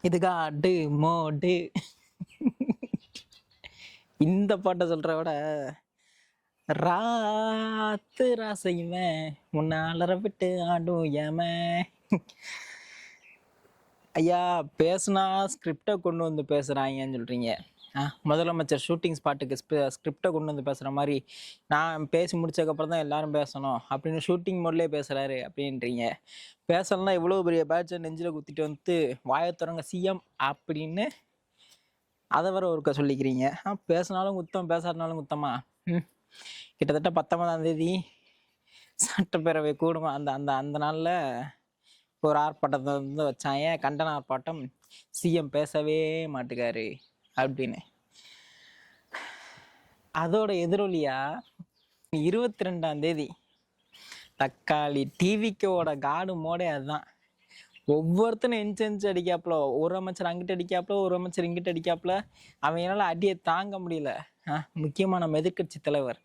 இதுக்கா அடு மோடு இந்த பாட்டை சொல்ற விட ராத்து ராசையுமே முன்னாலற விட்டு ஆடும் ஏமே. ஐயா பேசுனா ஸ்கிரிப்டை கொண்டு வந்து பேசுறாங்கன்னு சொல்றீங்க. முதலமைச்சர் ஷூட்டிங் ஸ்பாட்டுக்கு ஸ்கிரிப்டை கொண்டு வந்து பேசுற மாதிரி நான் பேசி முடிச்சதுக்கப்புறம் தான் எல்லாரும் பேசணும் அப்படின்னு ஷூட்டிங் மோட்லேயே பேசுறாரு அப்படின்றீங்க. பேசலன்னா இவ்வளோ பெரிய பேட்சை நெஞ்சில் குத்திட்டு வந்து வாயத்துறங்க சிஎம் அப்படின்னு அதை வர ஒருக்க சொல்லிக்கிறீங்க. பேசினாலும் குத்தம் பேசாதனாலும் குத்தமா? கிட்டத்தட்ட 19ஆம் தேதி சட்டப்பேரவை கூடும். அந்த அந்த அந்த நாளில் ஒரு ஆர்ப்பாட்டத்தை வந்து வச்சாங்க, கண்டன ஆர்ப்பாட்டம். சிஎம் பேசவே மாட்டுக்காரு அப்படின்னு. அதோட எதிரொலியா 22ஆம் தேதி தக்காளி டிவிக்கோட காடு மோடே அதுதான். ஒவ்வொருத்தனும் எஞ்சு அடிக்காப்புல, ஒரு அமைச்சர் அங்கிட்டு அடிக்காப்புல, ஒரு அமைச்சர் இங்கிட்டு அடிக்காப்புல. அவங்களால அடியை தாங்க முடியல. முக்கியமாக நம்ம எதிர்கட்சி தலைவர்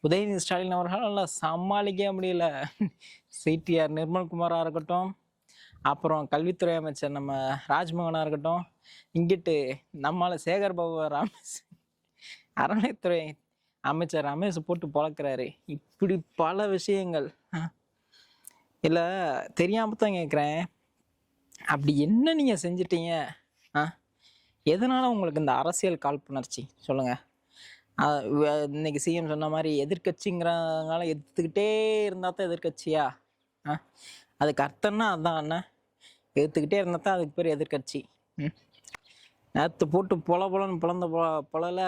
உதயநிதி ஸ்டாலின் அவர்களால் சமாளிக்க முடியல. சிடிஆர் நிர்மல்குமாராக இருக்கட்டும், அப்புறம் கல்வித்துறை அமைச்சர் நம்ம ராஜ்மோகனாக இருக்கட்டும், இங்கிட்டு நம்மளால சேகர் பாபு அறநிலைத்துறை அமைச்சர் ரமேஷ் போட்டு பொழக்கிறாரு. இப்படி பல விஷயங்கள். இல்லை தெரியாம தான் கேட்குறேன், அப்படி என்ன நீங்கள் செஞ்சிட்டீங்க? எதனால உங்களுக்கு இந்த அரசியல் காழ்ப்புணர்ச்சி சொல்லுங்கள். இன்னைக்கு சிஎம் சொன்ன மாதிரி எதிர்கட்சிங்கிறதுனால எதிர்த்துக்கிட்டே இருந்தால் தான் எதிர்கட்சியா? அதுக்கு அர்த்தம்னா அதுதான் அண்ணன். எதிர்த்துக்கிட்டே இருந்தால் தான் அதுக்கு பேர் எதிர்கட்சி. நேற்று போட்டு பொலன்னு பிளந்த பொலல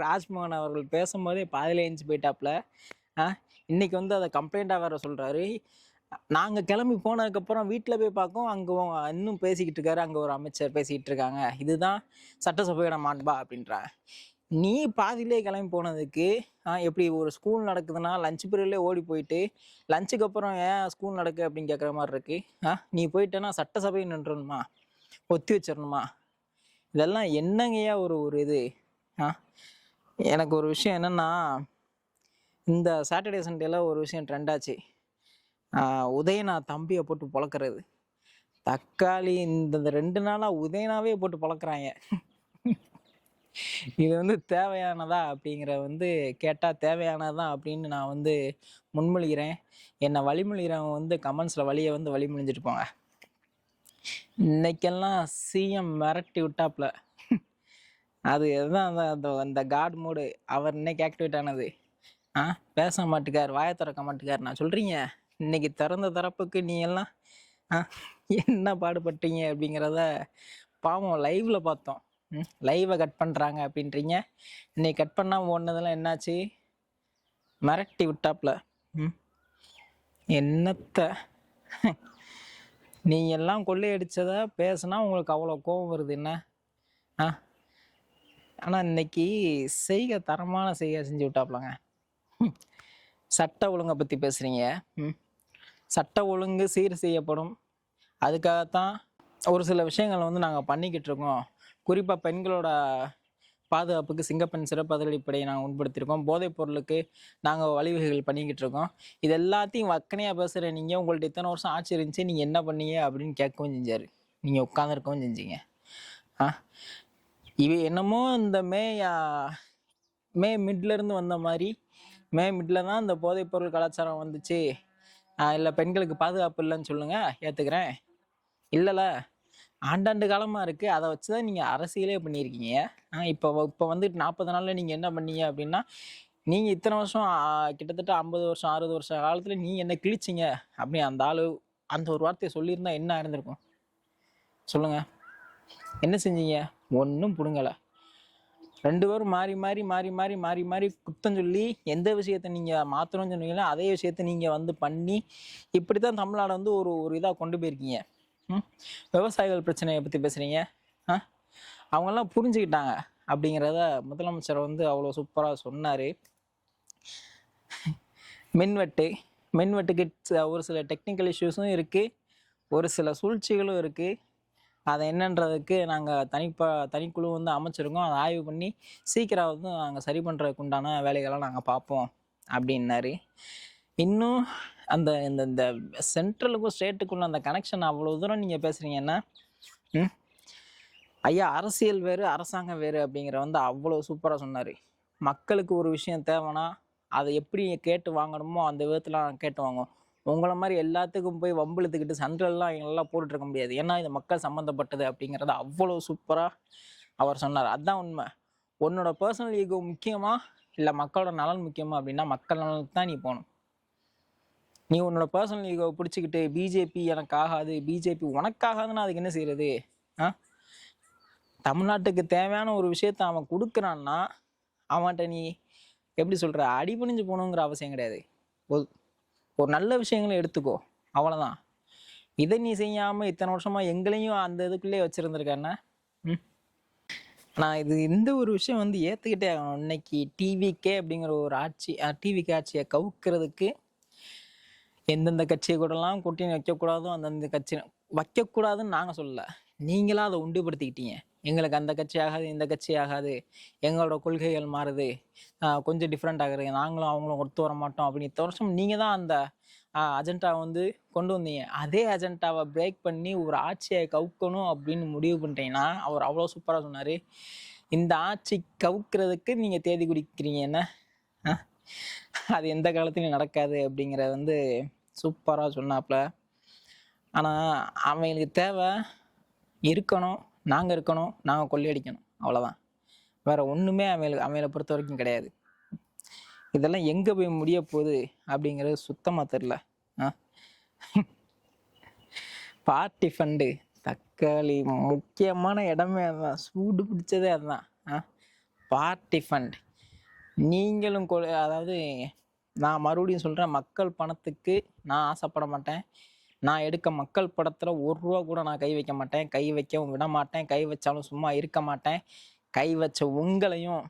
ராஜ்மோகன் அவர்கள் பேசும்போதே பாதியில எழுந்து போயிட்டாப்புல. இன்னைக்கு வந்து அதை கம்ப்ளைண்ட்டாக வேற சொல்கிறாரு. நாங்கள் கிளம்பி போனதுக்கப்புறம் வீட்டில் போய் பார்க்கோம், அங்கே இன்னும் பேசிக்கிட்டு இருக்காரு, அங்கே ஒரு அமைச்சர் பேசிக்கிட்டு இருக்காங்க, இதுதான் சட்டசபையோட மாண்பா அப்படின்றாங்க. நீ பாதியிலே கிளம்பி போனதுக்கு எப்படி ஒரு ஸ்கூல் நடக்குதுன்னா லஞ்ச் பீரியட்லேயே ஓடி போயிட்டு லஞ்சுக்கு அப்புறம் ஏன் ஸ்கூல் நடக்கு அப்படின்னு கேட்குற மாதிரி இருக்கு. நீ போயிட்டேன்னா சட்டசபையை நின்றுணுமா, ஒத்தி வச்சிடணுமா? இதெல்லாம் என்னங்கய்யா ஒரு இது. எனக்கு ஒரு விஷயம் என்னென்னா, இந்த சாட்டர்டே சண்டேல ஒரு விஷயம் ட்ரெண்ட் ஆச்சு. உதயநாத் தம்பியை போட்டு பொழக்கிறது. தக்காளி இந்த 2 நாளாக உதயனாவே போட்டு பொழக்கிறாங்க. இது வந்து தேவையானதா அப்படிங்கிற வந்து கேட்டால் தேவையானதான் அப்படின்னு நான் வந்து முன்மொழிகிறேன். என்னை வழிமொழிகிறவங்க வந்து கமெண்ட்ஸில் வழிமொழிஞ்சிட்டு போங்க. இன்னைக்கெல்லாம் சிஎம் மிரட்டி விட்டாப்புல. அது எதுதான் அந்த காட் மோடு அவர் இன்னைக்கு ஆக்டிவேட் ஆனது. பேச மாட்டுக்கார், வாயை திறக்க மாட்டுக்கார். நான் சொல்கிறீங்க, இன்னைக்கு திறந்த தரப்புக்கு நீ எல்லாம் என்ன பாடுபட்டீங்க அப்படிங்கிறத பாவம் லைவ்ல பார்த்தோம். லைவை கட் பண்ணுறாங்க அப்படின்றீங்க. இன்னைக்கு கட் பண்ணால் ஒன்றதெல்லாம் என்னாச்சு? மிரட்டி விட்டாப்புல. என்னத்த நீ எல்லாம் கொள்ளையடிச்சதை பேசுனா உங்களுக்கு அவ்வளோ கோபம் வருது என்ன? ஆனால் இன்னைக்கு தரமான செய்கை செஞ்சு விட்டாப்புலங்க. சட்ட ஒழுங்கை பற்றி பேசுகிறீங்க. சட்ட ஒழுங்கு சீர் செய்யப்படும், அதுக்காகத்தான் ஒரு சில விஷயங்கள் வந்து நாங்கள் பண்ணிக்கிட்டு இருக்கோம். குறிப்பாக பெண்களோட பாதுகாப்புக்கு சிங்கப்பெண் சிறப்பு அதிரடிப்படையை நாங்கள் உட்படுத்தியிருக்கோம். போதைப் பொருளுக்கு நாங்கள் வழிவகைகள் பண்ணிக்கிட்டு இருக்கோம். இது எல்லாத்தையும் வக்கனையாக பேசுகிற நீங்கள், உங்கள்ட்ட இத்தனை வருஷம் ஆட்சி இருந்துச்சு, நீங்கள் என்ன பண்ணீங்க அப்படின்னு கேட்கவும் செஞ்சார். நீங்கள் உட்காந்துருக்கவும் செஞ்சீங்க. இவ என்னமோ இந்த மே மிட்லேருந்து வந்த மாதிரி, மே மிட்ல தான் இந்த போதைப் பொருள் கலாச்சாரம் வந்துச்சு. இல்லை பெண்களுக்கு பாதுகாப்பு இல்லைன்னு சொல்லுங்கள், ஏற்றுக்கிறேன். இல்லைல்ல, ஆண்டாண்டு காலமாக இருக்குது. அதை வச்சு தான் நீங்கள் அரசியலே பண்ணியிருக்கீங்க. இப்போ வந்துட்டு 40 நாளில் நீங்கள் என்ன பண்ணீங்க அப்படின்னா, நீங்கள் இத்தனை வருஷம் கிட்டத்தட்ட 50 வருஷம் 60 வருஷம் காலத்தில் நீங்கள் என்ன கிழிச்சிங்க அப்படி அந்த ஒரு வார்த்தையை சொல்லியிருந்தா என்ன இருந்திருக்கும் சொல்லுங்கள்? என்ன செஞ்சீங்க? ஒன்றும் பிடுங்கலை. 2 பேரும் மாறி குத்தம் சொல்லி எந்த விஷயத்த நீங்கள் மாற்றணும்னு சொன்னீங்களோ அதே விஷயத்த நீங்கள் வந்து பண்ணி இப்படி தான் தமிழ்நாடு வந்து ஒரு இதாக கொண்டு போயிருக்கீங்க. விவசாயிகள் பிரச்சனையை பற்றி பேசுகிறீங்க. அவங்கெல்லாம் புரிஞ்சுக்கிட்டாங்க அப்படிங்கிறத முதலமைச்சர் வந்து அவ்வளோ சூப்பராக சொன்னார். மின்வெட்டுக்கு ஒரு சில டெக்னிக்கல் இஷ்யூஸும் இருக்குது, ஒரு சில சூழ்ச்சிகளும் இருக்குது. அதை என்னன்றதுக்கு நாங்கள் தனிக்குழு வந்து அமைச்சிருக்கோம். அதை ஆய்வு பண்ணி சீக்கிரம் வந்து நாங்கள் சரி பண்ணுறதுக்கு உண்டான வேலைகள்லாம் நாங்கள் பார்ப்போம் அப்படின்னாரு. இன்னும் அந்த இந்த சென்ட்ரலுக்கும் ஸ்டேட்டுக்குள்ள அந்த கனெக்ஷன் அவ்வளோ தூரம் நீங்கள் பேசுகிறீங்கன்னா, ஐயா அரசியல் வேறு அரசாங்கம் வேறு அப்படிங்கிற வந்து அவ்வளோ சூப்பராக சொன்னார். மக்களுக்கு ஒரு விஷயம் தேவைன்னா அதை எப்படி கேட்டு வாங்கணுமோ அந்த விதத்தில் நான் கேட்டு வாங்குவோம். உங்களை மாதிரி எல்லாத்துக்கும் போய் வம்பிழுத்துக்கிட்டு சண்டெல்லாம் எங்களெல்லாம் போட்டுருக்க முடியாது. ஏன்னா இது மக்கள் சம்மந்தப்பட்டது அப்படிங்கிறத அவ்வளோ சூப்பராக அவர் சொன்னார். அதுதான் உண்மை. உன்னோட பர்சனல் ஈகோ முக்கியமா இல்லை மக்களோட நலன் முக்கியமா அப்படின்னா மக்கள் நலனுக்கு தான் நீ போகணும். நீ உன்னோட பர்சனல் ஈகோவை பிடிச்சிக்கிட்டு பிஜேபி எனக்கு ஆகாது, பிஜேபி உனக்காகாதுன்னா அதுக்கு என்ன செய்யறது? தமிழ்நாட்டுக்கு தேவையான ஒரு விஷயத்த அவன் கொடுக்குறான்னா அவன்கிட்ட நீ எப்படி சொல்கிற அடிபணிஞ்சு போகணுங்கிற அவசியம் கிடையாது. ஒரு நல்ல விஷயங்களை எடுத்துக்கோ, அவ்வளோதான். இதை நீ செய்யாமல் இத்தனை வருஷமாக எங்களையும் அந்த இதுக்குள்ளே வச்சுருந்துருக்கேன்னா நான் இந்த ஒரு விஷயம் வந்து ஏற்றுக்கிட்டே ஆகணும். இன்னைக்கு டிவிக்கே அப்படிங்கிற ஒரு டிவிக்கு ஆட்சியை கவுக்கிறதுக்கு எந்தெந்த கட்சியை கூடலாம் கூட்டணி வைக்கக்கூடாதோ அந்தந்த கட்சி வைக்கக்கூடாதுன்னு நாங்கள் சொல்லலை, நீங்களாம் அதை உண்டுபடுத்திக்கிட்டீங்க. எங்களுக்கு அந்த கட்சி ஆகாது, இந்த கட்சி ஆகாது, எங்களோட கொள்கைகள் மாறுது, கொஞ்சம் டிஃப்ரெண்ட் ஆகுது, நாங்களும் அவங்களும் ஒத்து வர மாட்டோம் அப்படின்னு இத்தனை வருஷம் நீங்கள் தான் அந்த அஜெண்டாவை வந்து கொண்டு வந்தீங்க. அதே அஜெண்டாவை பிரேக் பண்ணி ஒரு ஆட்சியை கவுக்கணும் அப்படின்னு முடிவு பண்ணிட்டீங்கன்னா அவர் அவ்வளோ சூப்பராக சொன்னார். இந்த ஆட்சி கவுக்கிறதுக்கு நீங்கள் தேதி குடிக்கிறீங்க என்ன, அது எந்த காலத்துலையும் நடக்காது அப்படிங்கிறத வந்து சூப்பராக சொன்னாப்புல. ஆனால் அவங்களுக்கு தேவை இருக்கணும், நாங்கள் இருக்கணும், நாங்கள் கொள்ளையடிக்கணும், அவ்வளோதான். வேற ஒன்றுமே அவங்கள பொறுத்த வரைக்கும் கிடையாது. இதெல்லாம் எங்கே போய் முடிய போகுது அப்படிங்கிறது சுத்தமாக தெரில. பார்ட்டி ஃபண்டு தக்காளி முக்கியமான இடமே அதுதான், சூடு பிடிச்சதே அதுதான். பார்ட்டி ஃபண்ட் நீங்களும் அதாவது நான் மறுபடியும் சொல்கிறேன், மக்கள் பணத்துக்கு நான் ஆசைப்பட மாட்டேன். நான் எடுக்க மக்கள் படத்தில் ₹1 கூட நான் கை வைக்க மாட்டேன், கை வைக்கவும் விட மாட்டேன். கை வச்சாலும் சும்மா இருக்க மாட்டேன். கை வச்ச உங்களையும்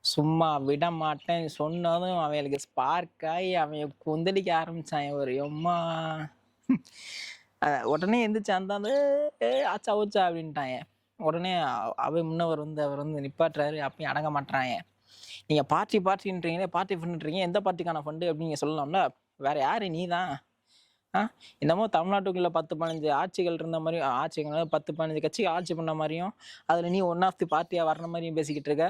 சும்மா விட மாட்டேன் சொன்னதும் அவங்களுக்கு ஸ்பார்க் ஆகி அவன் கொந்தளிக்க ஆரம்பிச்சான். ஒரு எம்மா உடனே எந்திரிச்சு அந்த ஆச்சா ஓச்சா அப்படின்ட்டாங்க. உடனே முன்னவர் வந்து அவர் வந்து நிப்பாட்டுறாரு, அப்பயும் அடங்க மாட்டுறாங்க. நீங்கள் பார்ட்டின்றீங்களே, பார்ட்டி ஃபண்டுன்றீங்க, எந்த பார்ட்டிக்கான ஃபண்டு அப்படின்னு நீங்கள் சொல்லலாம்ல. வேற யாரு? நீ தான். என்னமோ தமிழ்நாட்டுக்குள்ள 10-15 ஆட்சிகள் இருந்த மாதிரியும், ஆட்சிகள் 10-15 கட்சி ஆட்சி பண்ண மாதிரியும், அதில் நீ ஒன் ஆஃப் தி பார்ட்டியாக வர்ற மாதிரியும் பேசிக்கிட்டு இருக்க.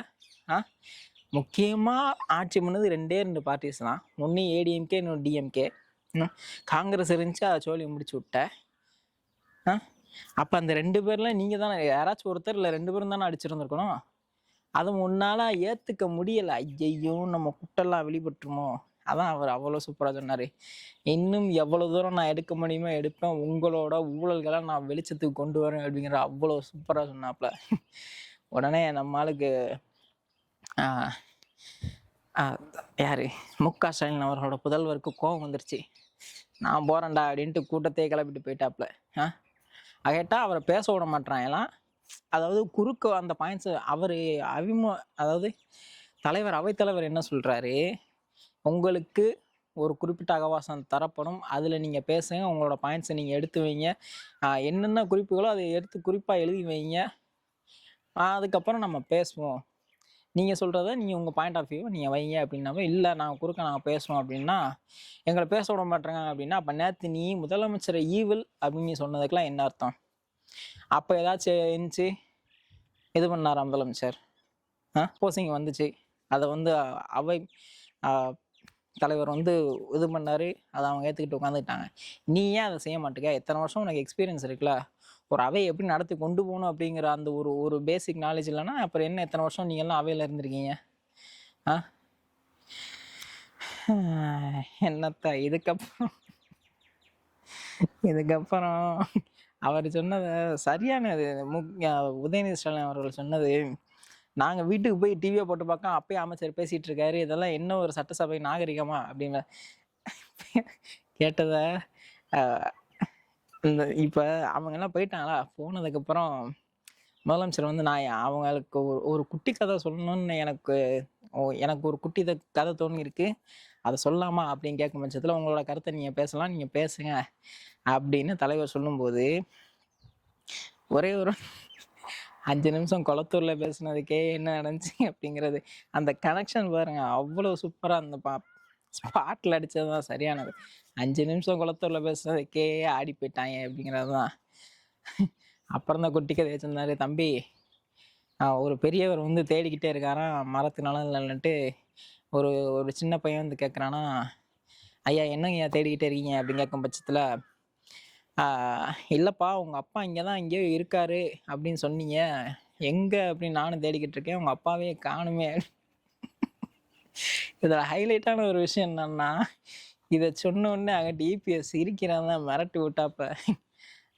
முக்கியமாக ஆட்சி பண்ணது 2 பார்ட்டிஸ் தான். ஒன்று ஏடிஎம்கே, இன்னொன்று டிஎம்கே. காங்கிரஸ் இருந்துச்சு, அதை சோழி முடிச்சு விட்ட. அப்போ அந்த 2 பேர்ல நீங்கள் தானே, யாராச்சும் ஒருத்தர் இல்லை 2 பேரும் தானே அடிச்சிருந்துருக்கணும். அதை முன்னால ஏற்றுக்க முடியலை. ஐயையோ நம்ம குட்டெல்லாம் வெளிப்பட்டுருமோ. அதான் அவர் அவ்வளோ சூப்பராக சொன்னார். இன்னும் எவ்வளோ தூரம் நான் எடுக்க முடியுமோ எடுப்பேன், உங்களோட ஊழல்களை நான் வெளிச்சத்துக்கு கொண்டு வரேன் அப்படிங்கிற அவ்வளோ சூப்பராக சொன்னாப்புல. உடனே நம்ம ஆளுக்கு யார் மு.க. ஸ்டாலின் அவர்களோட புதல்வருக்கு கோபம் வந்துருச்சு. நான் போகிறேன்டா அப்படின்ட்டு கூட்டத்தையே கிளப்பிட்டு போயிட்டாப்புல. கேட்டால் அவரை பேச விட மாட்டாங்கலாம். அதாவது குறுக்க அந்த பாயிண்ட்ஸ் அவர் அதாவது அவைத்தலைவர் என்ன சொல்கிறாரு, உங்களுக்கு ஒரு குறிப்பிட்ட அவகாசம் தரப்படும், அதில் நீங்கள் பேசுங்க, உங்களோட பாயிண்ட்ஸை நீங்கள் எடுத்து வைங்க, என்னென்ன குறிப்புகளோ அதை எடுத்து குறிப்பாக எழுதி வைங்க, அதுக்கப்புறம் நம்ம பேசுவோம். நீங்கள் சொல்கிறத நீங்கள் உங்கள் பாயிண்ட் ஆஃப் வியூவை நீங்கள் வைங்க அப்படின்னாவே, இல்லை நாங்கள் பேசுவோம் அப்படின்னா எங்களை பேச விட மாட்டேங்க அப்படின்னா, அப்போ நேற்று நீ முதலமைச்சரை ஈவில் அப்படின்னு சொன்னதுக்கெலாம் என்ன அர்த்தம்? அப்போ ஏதாச்சும் இருந்துச்சு இது பண்ணாரா முதலமைச்சர்? போசிங் வந்துச்சு, அதை வந்து அவை தலைவர் வந்து இது பண்ணார், அதை அவங்க ஏற்றுக்கிட்டு உட்காந்துக்கிட்டாங்க. நீ ஏன் அதை செய்ய மாட்டேங்க? எத்தனை வருஷம் உனக்கு எக்ஸ்பீரியன்ஸ் இருக்குல்ல, ஒரு அவையை எப்படி நடத்தி கொண்டு போகணும் அப்படிங்கிற அந்த ஒரு பேசிக் நாலேஜ் இல்லைன்னா அப்புறம் என்ன எத்தனை வருஷம் நீங்கள்லாம் அவையில் இருந்திருக்கீங்க? என்னத்த இதுக்கப்புறம் அவர் சொன்னதை சரியானது. உதயநிதி ஸ்டாலின் அவர்கள் சொன்னது, நாங்கள் வீட்டுக்கு போய் டிவியை போட்டு பார்க்க அப்பயே அமைச்சர் பேசிகிட்டு இருக்காரு, இதெல்லாம் என்ன ஒரு சட்டசபை நாகரிகமா அப்படின்னு கேட்டதை இப்போ அவங்கெல்லாம் போயிட்டாங்களா, போனதுக்கப்புறம் முதலமைச்சர் வந்து நான் அவங்களுக்கு ஒரு குட்டி கதை சொல்லணும்னு எனக்கு ஒரு குட்டி கதை தோணிருக்கு, அதை சொல்லலாமா அப்படின்னு கேட்கும் பட்சத்தில் உங்களோட கருத்தை நீங்கள் பேசலாம், நீங்கள் பேசுங்க அப்படின்னு தலைவர் சொல்லும்போது ஒரே ஒரு 5 நிமிஷம் குளத்தூரில் பேசுனதுக்கே என்ன நடந்துச்சு அப்படிங்கிறது அந்த கனெக்ஷன் பாருங்க, அவ்வளோ சூப்பராக அந்த ஸ்பாட்டில் அடித்தது தான் சரியானது. 5 நிமிஷம் குளத்தூரில் பேசுனதுக்கே ஆடி போயிட்டாங்க அப்படிங்கிறது தான். அப்புறம் தான் குட்டி கதை வச்சிருந்தாரு, தம்பி ஒரு பெரியவர் வந்து தேடிக்கிட்டே இருக்காராம் மரத்து நலன்லன்னுட்டு. ஒரு ஒரு சின்ன பையன் வந்து கேட்குறானா, ஐயா என்னங்க ஐயா தேடிக்கிட்டே இருக்கீங்க அப்படின்னு கேட்கும் பட்சத்தில், இல்லைப்பா உங்கள் அப்பா இங்கே தான் எங்கேயோ இருக்காரு அப்படின்னு சொன்னீங்க, எங்கே அப்படின்னு நானும் தேடிக்கிட்டு இருக்கேன், உங்கள் அப்பாவே காணுமே. இதில் ஹைலைட்டான ஒரு விஷயம் என்னன்னா, இதை சொன்ன உடனே அங்கே டிபிஎஸ் இருக்கிறான் தான் மிரட்டி விட்டாப்ப.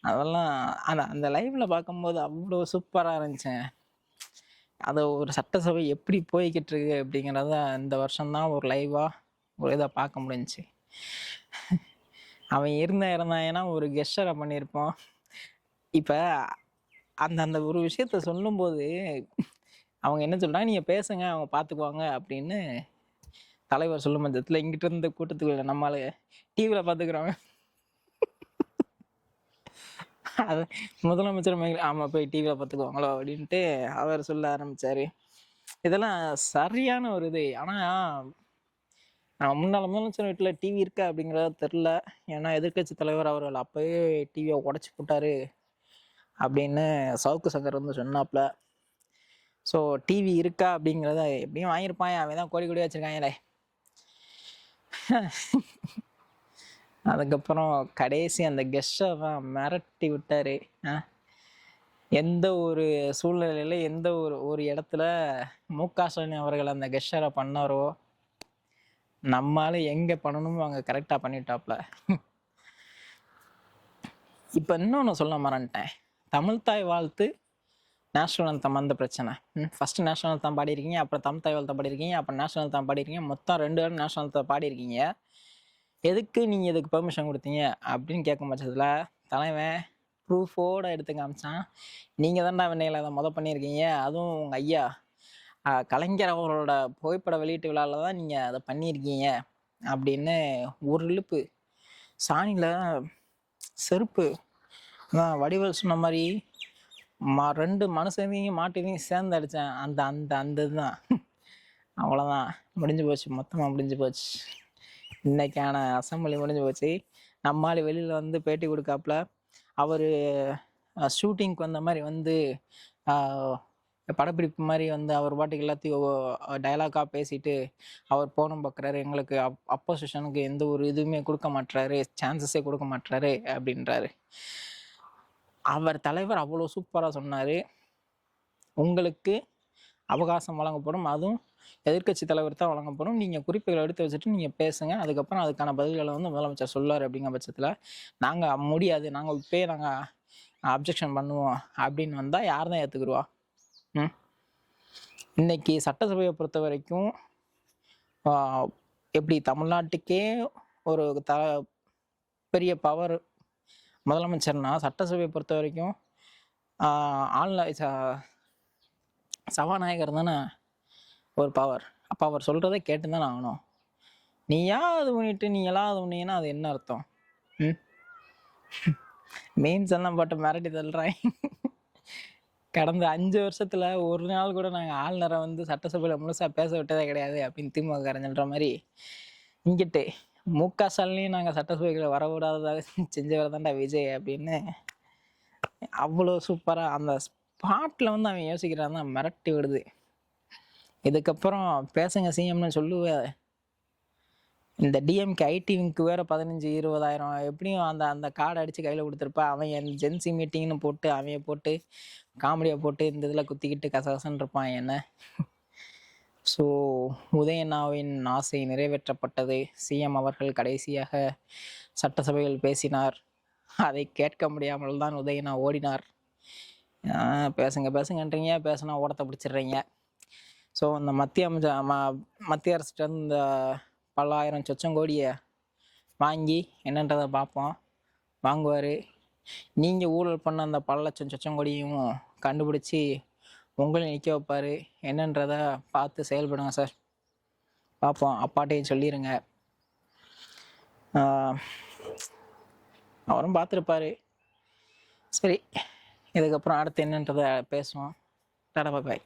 அதெல்லாம் அந்த அந்த லைவ்ல பார்க்கும்போது அவ்வளோ சூப்பராக இருந்துச்சுங்க. அதை ஒரு சட்டசபை எப்படி போய்கிட்டு இருக்கு அப்படிங்கிறத இந்த வருஷம்தான் ஒரு லைவாக ஒரு இதை பார்க்க முடிஞ்சுச்சு. அவன் இருந்தாங்கன்னா ஒரு கெஸ்டரை பண்ணியிருப்போம். இப்போ அந்த அந்த ஒரு விஷயத்த சொல்லும்போது அவங்க என்ன சொல்கிறாங்க, நீங்கள் பேசுங்க அவங்க பார்த்துக்குவாங்க அப்படின்னு தலைவர் சொல்லும் பட்சத்தில் இங்கிட்ட இருந்த கூட்டத்துக்குள்ள நம்மளால டிவியில் பார்த்துக்குறோங்க. அது முதலமைச்சர் ஆமாம் போய் டிவியில் பார்த்துக்குவாங்களோ அப்படின்ட்டு அவர் சொல்ல ஆரம்பித்தார். இதெல்லாம் சரியான ஒரு இது. ஆனால் முன்னாள் முதலமைச்சர் வீட்டில் டிவி இருக்கா அப்படிங்கிறத தெரில. ஏன்னா எதிர்கட்சி தலைவர் அவர்கள் அப்போவே டிவியை உடச்சி போட்டார் அப்படின்னு சவுக்கு சங்கர் வந்து சொன்னாப்புல. ஸோ டிவி இருக்கா அப்படிங்கிறத எப்படியும் வாங்கியிருப்பான், அவன் தான் கோடி கோடி வச்சுருக்காங்களே. அதுக்கப்புறம் கடைசி அந்த கெஸ்டை மிரட்டி விட்டார். எந்த ஒரு சூழ்நிலையில் எந்த ஒரு ஒரு இடத்துல முக ஸ்டாலின் அவர்கள் அந்த கெஸ்டரை பண்ணாரோ, நம்மளால எங்கே பண்ணணுமோ அங்கே கரெக்டாக பண்ணிட்டாப்ல. இப்போ இன்னொன்று சொல்ல மறந்துட்டேன். தமிழ்தாய் வாழ்த்து, நேஷனல் அந்தம் அந்த பிரச்சனை. ஃபஸ்ட்டு நேஷனல் அந்தம் பாடியிருக்கீங்க, அப்புறம் தமிழ்தாய் வாழ்த்தை பாடியிருக்கீங்க, அப்புறம் நேஷனல் அந்தம் பாடியிருக்கீங்க. மொத்தம் 2 இடம் நேஷனல் அந்தம் பாடியிருக்கீங்க. எதுக்கு நீங்கள் இதுக்கு பெர்மிஷன் கொடுத்தீங்க அப்படின்னு கேட்கும் பட்சத்தில் தலைவன் ப்ரூஃபோடு எடுத்து காமிச்சான். நீங்கள் தான்டா வெண்ணையில் அதை பண்ணியிருக்கீங்க, அதுவும் உங்கள் ஐயா கலைஞர் அவரோட புகைப்பட வெளியீட்டு விழாவில் தான் நீங்கள் அதை பண்ணியிருக்கீங்க அப்படின்னு ஒரு இழுப்பு. சாணியில் செருப்பு வடிவல் சொன்ன மாதிரி 2 மனுஷனையும் மாட்டினையும் சேர்ந்து அடித்தேன். அந்த அந்த அந்த இதுதான். அவ்வளோதான், முடிஞ்சு போச்சு, மொத்தமாக முடிஞ்சு போச்சு. இன்னைக்கான அசம்பிளி முடிஞ்சு போச்சு. நம்மால் வெளியில் வந்து பேட்டி கொடுக்காப்புல அவர் ஷூட்டிங்க்கு வந்த மாதிரி வந்து படப்பிடிப்பு மாதிரி வந்து அவர் பாட்டுக்கு எல்லாத்தையும் டைலாக்காக பேசிட்டு அவர் போகணும் பார்க்குறாரு. எங்களுக்கு அப்போசிஷனுக்கு எந்த ஒரு இதுவுமே கொடுக்க மாட்டுறாரு, சான்சஸே கொடுக்க மாட்டுறாரு அப்படின்றாரு. அவர் தலைவர் அவ்வளோ சூப்பராக சொன்னார், உங்களுக்கு அவகாசம் வழங்கப்படும், அதுவும் எதிர்கட்சி தலைவர் தான் வழங்கப்படும், நீங்கள் குறிப்புகளை எடுத்து வச்சுட்டு நீங்கள் பேசுங்க, அதுக்கப்புறம் அதுக்கான பதில்களை வந்து முதலமைச்சர் சொல்லார். அப்படிங்கிற பட்சத்தில் நாங்கள் முடியாது, நாங்கள் இப்போயே நாங்கள் அப்ஜெக்ஷன் பண்ணுவோம் அப்படின்னு வந்தால் யார் தான் ஏற்றுக்குருவா? இன்னைக்கு சட்டசபையை பொறுத்த வரைக்கும் எப்படி தமிழ்நாட்டுக்கே ஒரு பெரிய பவர் முதலமைச்சர்னா, சட்டசபையை பொறுத்த வரைக்கும் சபாநாயகர் தானே ஒரு பவர். அப்போ அவர் சொல்கிறத கேட்டு தானே ஆகணும். நீயா அது பண்ணிட்டு நீங்களாம் அது பண்ணீங்கன்னா அது என்ன அர்த்தம்? மீன்ஸ் எல்லாம் போட்டு மிரட்டி தள்ளுறாங்க. கடந்த 5 வருஷத்தில் ஒரு நாள் கூட நாங்கள் ஆளுநரை வந்து சட்டசபையில் முழுசாக பேச விட்டதே கிடையாது அப்படின்னு திமுக சொல்கிற மாதிரி, இங்கிட்டு முக ஸ்டாலினையும் நாங்கள் சட்டசபைகளை வரவிடாததாக செஞ்சவர் தான்டா விஜய் அப்படின்னு அவ்வளோ சூப்பராக அந்த ஸ்பாட்டில் வந்து அவன் யோசிக்கிறான் தான் மிரட்டி விடுது. இதுக்கப்புறம் பேசுங்க சிஎம்னு சொல்லுவேன். இந்த டிஎம்கே ஐடிவிங்க்கு வேறு 15-20 எப்படியும் அந்த அந்த கார்டை அடித்து கையில் கொடுத்துருப்பா. அவன் என் ஜென்சி மீட்டிங்னு போட்டு அவைய போட்டு காமெடியை போட்டு இந்த இதில் குத்திக்கிட்டு கசகசன்னு இருப்பான் என்ன. ஸோ உதயண்ணாவின் ஆசை நிறைவேற்றப்பட்டது. சிஎம் அவர்கள் கடைசியாக சட்டசபையில் பேசினார். அதை கேட்க முடியாமல் தான் உதயண்ணா ஓடினார். பேசுங்க பேசுங்கன்றீங்க, பேசுனா ஓடத்தை பிடிச்சிடுறீங்க. ஸோ இந்த மத்திய அரசிட்ட இந்த பல்லாயிரம் சொச்சம் கோடியை வாங்கி என்னன்றதை பார்ப்போம். வாங்குவார். நீங்கள் ஊழல் பண்ண அந்த பல லட்சம் சொச்சம் கோடியும் கண்டுபிடிச்சி உங்களை நிற்க வைப்பார். என்னன்றதை பார்த்து செயல்படுங்க சார், பார்ப்போம். அப்பாட்டையும் சொல்லிடுங்க. அவரும் பார்த்துருப்பாரு. சரி, இதுக்கப்புறம் அடுத்து என்னன்றதை பேசுவோம். டாடா பாய்.